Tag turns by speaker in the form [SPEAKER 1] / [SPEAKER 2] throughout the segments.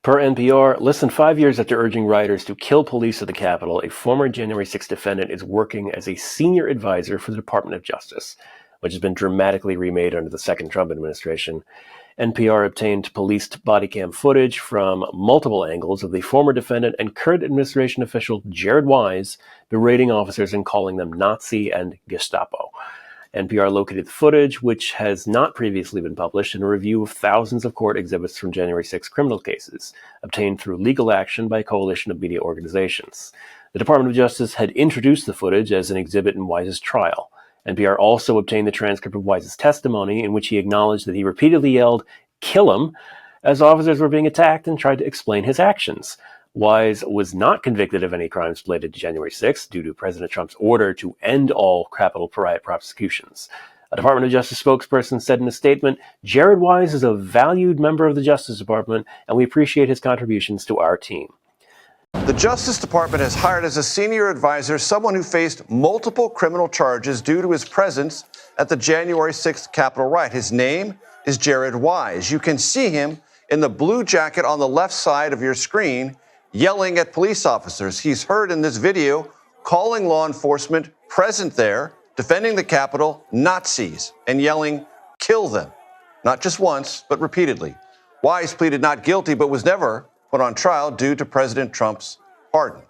[SPEAKER 1] Per NPR, less than 5 years after urging rioters to kill police at the Capitol, a former January 6 defendant is working as a senior advisor for the Department of Justice, which has been dramatically remade under the second Trump administration. NPR obtained policed body cam footage from multiple angles of the former defendant and current administration official Jared Wise berating officers and calling them Nazi and Gestapo. NPR located the footage, which has not previously been published, in a review of thousands of court exhibits from January 6 criminal cases, obtained through legal action by a coalition of media organizations. The Department of Justice had introduced the footage as an exhibit in Wise's trial. NPR also obtained the transcript of Wise's testimony, in which he acknowledged that he repeatedly yelled, "Kill him," as officers were being attacked, and tried to explain his actions. Wise was not convicted of any crimes related to January 6th due to President Trump's order to end all Capitol riot prosecutions. A Department of Justice spokesperson said in a statement, "Jared Wise is a valued member of the Justice Department, and we appreciate his contributions to our team."
[SPEAKER 2] The Justice Department has hired as a senior advisor someone who faced multiple criminal charges due to his presence at the January 6th Capitol riot. His name is Jared Wise. You can see him in the blue jacket on the left side of your screen, yelling at police officers. He's heard in this video calling law enforcement present there, defending the Capitol, Nazis, and yelling, "Kill them." Not just once, but repeatedly. Wise pleaded not guilty, but was never put on trial due to President Trump's pardon.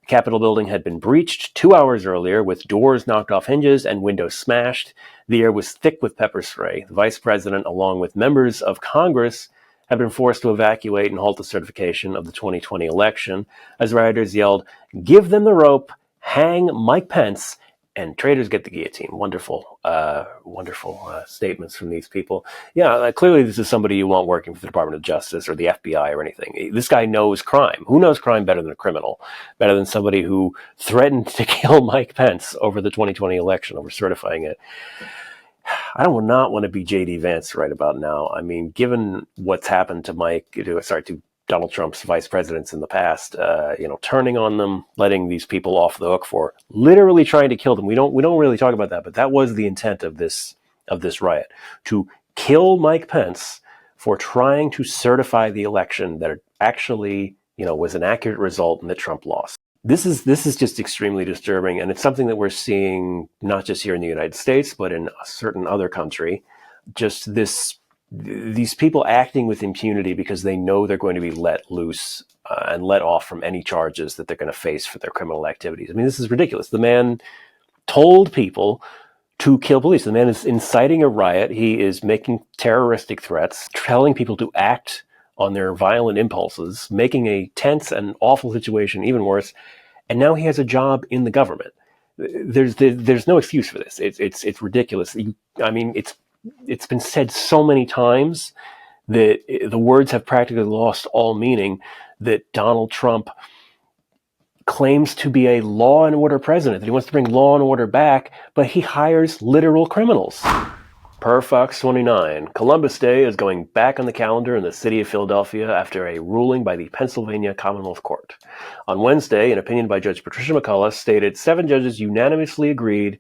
[SPEAKER 1] The Capitol building had been breached 2 hours earlier, with doors knocked off hinges and windows smashed. The air was thick with pepper spray. The vice president, along with members of Congress, have been forced to evacuate and halt the certification of the 2020 election as rioters yelled, "Give them the rope, hang Mike Pence, and traitors get the guillotine." Wonderful statements from these people. Yeah, clearly this is somebody you want working for the Department of Justice or the FBI or anything. This guy knows crime. Who knows crime better than a criminal? Better than somebody who threatened to kill Mike Pence over the 2020 election, over certifying it. I would not want to be J.D. Vance right about now. I mean, given what's happened to Donald Trump's vice presidents in the past, turning on them, letting these people off the hook for literally trying to kill them. We don't really talk about that, but that was the intent of this riot, to kill Mike Pence for trying to certify the election that actually, was an accurate result and that Trump lost. This is just extremely disturbing, and it's something that we're seeing not just here in the United States, but in a certain other country. Just these people acting with impunity because they know they're going to be let loose and let off from any charges that they're going to face for their criminal activities. I mean, this is ridiculous. The man told people to kill police. The man is inciting a riot. He is making terroristic threats, telling people to act on their violent impulses, making a tense and awful situation even worse. And now he has a job in the government. There's no excuse for this. It's ridiculous. It's been said so many times that the words have practically lost all meaning, that Donald Trump claims to be a law and order president, that he wants to bring law and order back, but he hires literal criminals. Per Fox 29, Columbus Day is going back on the calendar in the city of Philadelphia after a ruling by the Pennsylvania Commonwealth Court. On Wednesday, an opinion by Judge Patricia McCullough stated 7 judges unanimously agreed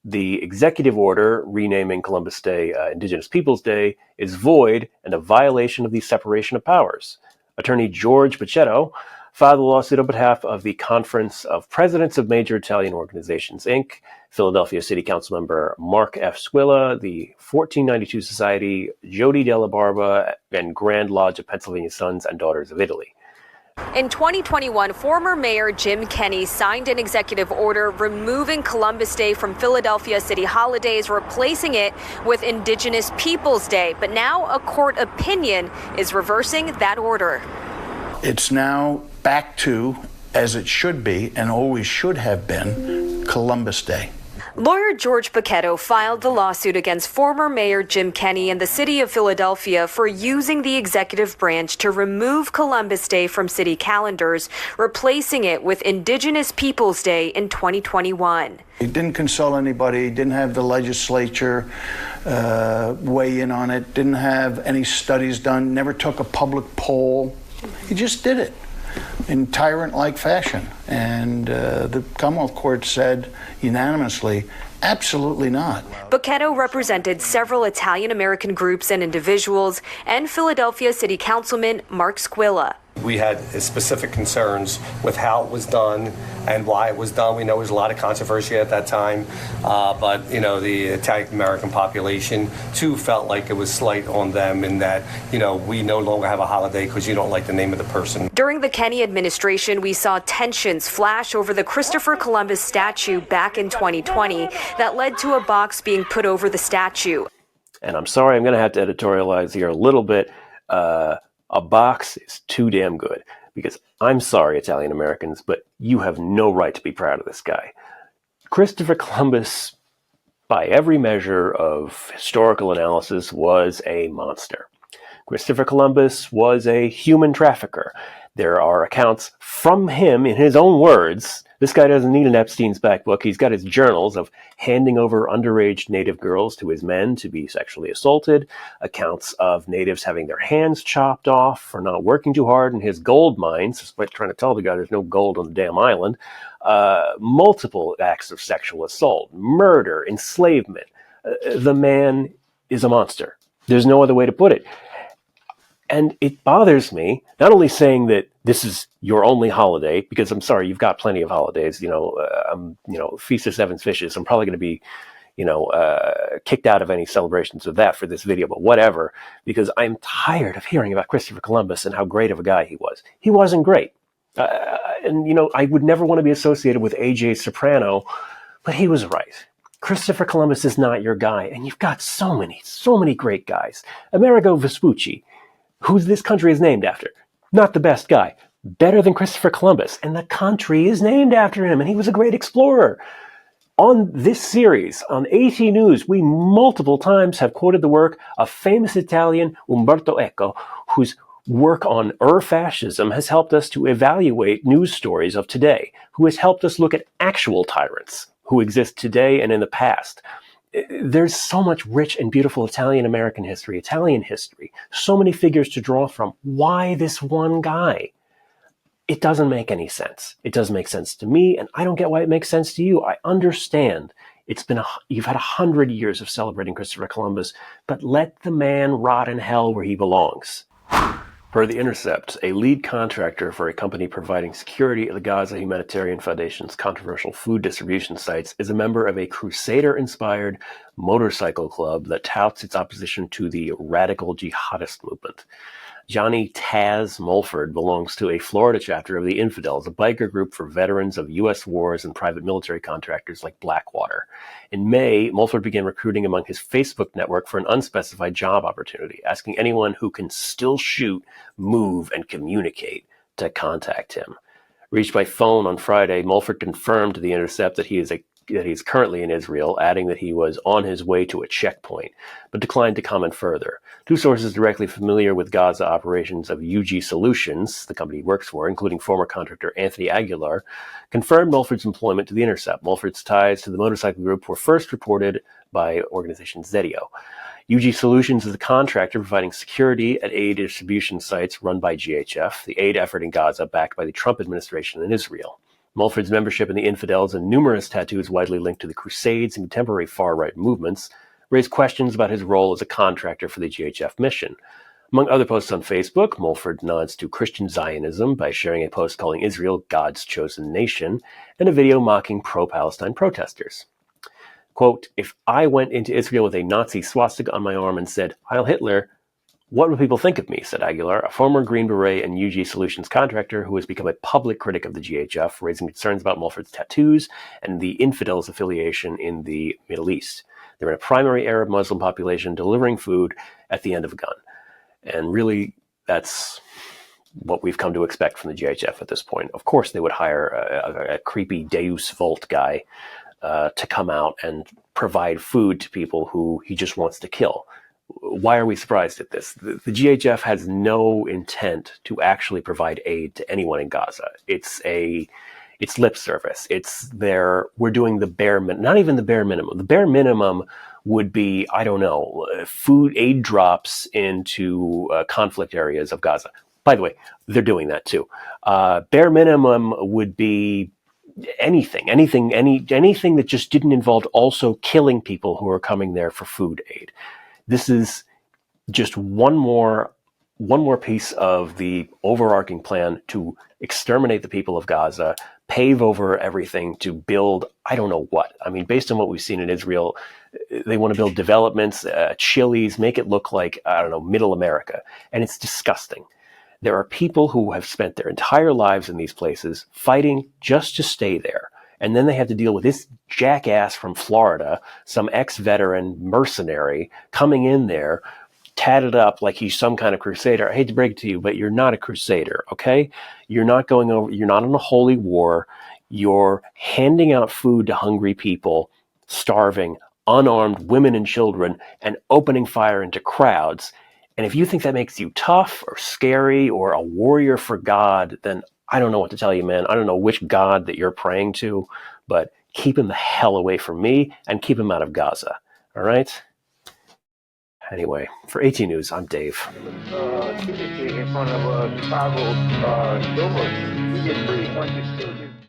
[SPEAKER 1] the executive order renaming Columbus Day Indigenous Peoples Day is void and a violation of the separation of powers. Attorney George Pichetto filed a lawsuit on behalf of the Conference of Presidents of Major Italian Organizations, Inc., Philadelphia City Council member Mark F. Squilla, the 1492 Society, Jody Della Barba, and Grand Lodge of Pennsylvania Sons and Daughters of Italy.
[SPEAKER 3] In 2021, former Mayor Jim Kenney signed an executive order removing Columbus Day from Philadelphia city holidays, replacing it with Indigenous Peoples Day. But now a court opinion is reversing that order.
[SPEAKER 4] It's now back to, as it should be and always should have been, Columbus Day.
[SPEAKER 3] Lawyer George Pichetto filed the lawsuit against former Mayor Jim Kenney and the city of Philadelphia for using the executive branch to remove Columbus Day from city calendars, replacing it with Indigenous Peoples Day in 2021.
[SPEAKER 4] He didn't consult anybody, didn't have the legislature weigh in on it, didn't have any studies done, never took a public poll. He just did it in tyrant-like fashion. And the Commonwealth Court said unanimously Absolutely not.
[SPEAKER 3] Bocchetto represented several Italian-American groups and individuals, and Philadelphia City Councilman Mark Squilla.
[SPEAKER 5] We had specific concerns with how it was done and why it was done. We know there was a lot of controversy at that time, but the Italian-American population too felt like it was slight on them in that, we no longer have a holiday because you don't like the name of the person.
[SPEAKER 3] During the Kenney administration, we saw tensions flash over the Christopher Columbus statue back in 2020 that led to a box being put over the statue.
[SPEAKER 1] And I'm sorry, I'm going to have to editorialize here a little bit. A box is too damn good, because I'm sorry, Italian Americans, but you have no right to be proud of this guy. Christopher Columbus, by every measure of historical analysis, was a monster. Christopher Columbus was a human trafficker. There are accounts from him in his own words. This guy doesn't need an Epstein's back book. He's got his journals of handing over underage native girls to his men to be sexually assaulted, accounts of natives having their hands chopped off for not working too hard in his gold mines, despite trying to tell the guy there's no gold on the damn island, multiple acts of sexual assault, murder, enslavement. The man is a monster. There's no other way to put it. And it bothers me, not only saying that this is your only holiday, because I'm sorry, you've got plenty of holidays, Feast of Seven Fishes. I'm probably going to be, kicked out of any celebrations of that for this video, but whatever, because I'm tired of hearing about Christopher Columbus and how great of a guy he was. He wasn't great. I would never want to be associated with A.J. Soprano, but he was right. Christopher Columbus is not your guy, and you've got so many great guys. Amerigo Vespucci, who this country is named after. Not the best guy. Better than Christopher Columbus. And the country is named after him. And he was a great explorer. On this series, on AT News, we multiple times have quoted the work of famous Italian Umberto Eco, whose work on fascism has helped us to evaluate news stories of today, who has helped us look at actual tyrants who exist today and in the past. There's so much rich and beautiful Italian-American history, Italian history, so many figures to draw from. Why this one guy? It doesn't make any sense. It doesn't make sense to me, and I don't get why it makes sense to you. I understand you've had 100 years of celebrating Christopher Columbus, but let the man rot in hell where he belongs. Per The Intercept, a lead contractor for a company providing security at the Gaza Humanitarian Foundation's controversial food distribution sites is a member of a Crusader-inspired motorcycle club that touts its opposition to the radical jihadist movement. Johnny Taz Mulford belongs to a Florida chapter of the Infidels, a biker group for veterans of U.S. wars and private military contractors like Blackwater. In May, Mulford began recruiting among his Facebook network for an unspecified job opportunity, asking anyone who can still shoot, move, and communicate to contact him. Reached by phone on Friday, Mulford confirmed to The Intercept that he is currently in Israel, adding that he was on his way to a checkpoint, but declined to comment further. Two sources directly familiar with Gaza operations of UG Solutions, the company he works for, including former contractor Anthony Aguilar, confirmed Mulford's employment to The Intercept. Mulford's ties to the motorcycle group were first reported by organization Zedio. UG Solutions is a contractor providing security at aid distribution sites run by GHF, the aid effort in Gaza backed by the Trump administration in Israel. Mulford's membership in the Infidels and numerous tattoos widely linked to the Crusades and contemporary far-right movements raised questions about his role as a contractor for the GHF mission. Among other posts on Facebook, Mulford nods to Christian Zionism by sharing a post calling Israel God's chosen nation and a video mocking pro-Palestine protesters. Quote, "If I went into Israel with a Nazi swastika on my arm and said, 'Heil Hitler,' what would people think of me?" said Aguilar, a former Green Beret and UG Solutions contractor who has become a public critic of the GHF, raising concerns about Mulford's tattoos and the Infidels' affiliation in the Middle East. They're in a primary Arab Muslim population delivering food at the end of a gun. And really, that's what we've come to expect from the GHF at this point. Of course, they would hire a creepy Deus Vult guy to come out and provide food to people who he just wants to kill. Why are we surprised at this? The GHF has no intent to actually provide aid to anyone in Gaza. It's lip service. We're doing the bare minimum, not even the bare minimum. The bare minimum would be, I don't know, food aid drops into conflict areas of Gaza. By the way, they're doing that too. Bare minimum would be anything that just didn't involve also killing people who are coming there for food aid. This is just one more piece of the overarching plan to exterminate the people of Gaza, pave over everything to build, I don't know what. I mean, based on what we've seen in Israel, they want to build developments, Chili's, make it look like, I don't know, middle America. And it's disgusting. There are people who have spent their entire lives in these places fighting just to stay there. And then they have to deal with this jackass from Florida, some ex-veteran mercenary coming in there, tatted up like he's some kind of crusader. I hate to break it to you, but you're not a crusader, okay? You're not on a holy war. You're handing out food to hungry people, starving, unarmed women and children, and opening fire into crowds. And if you think that makes you tough or scary or a warrior for God, then I don't know what to tell you, man. I don't know which God that you're praying to, but keep him the hell away from me and keep him out of Gaza, all right? Anyway, for AT News, I'm Dave.
[SPEAKER 6] Typically in front of Chicago doors. He didn't really want to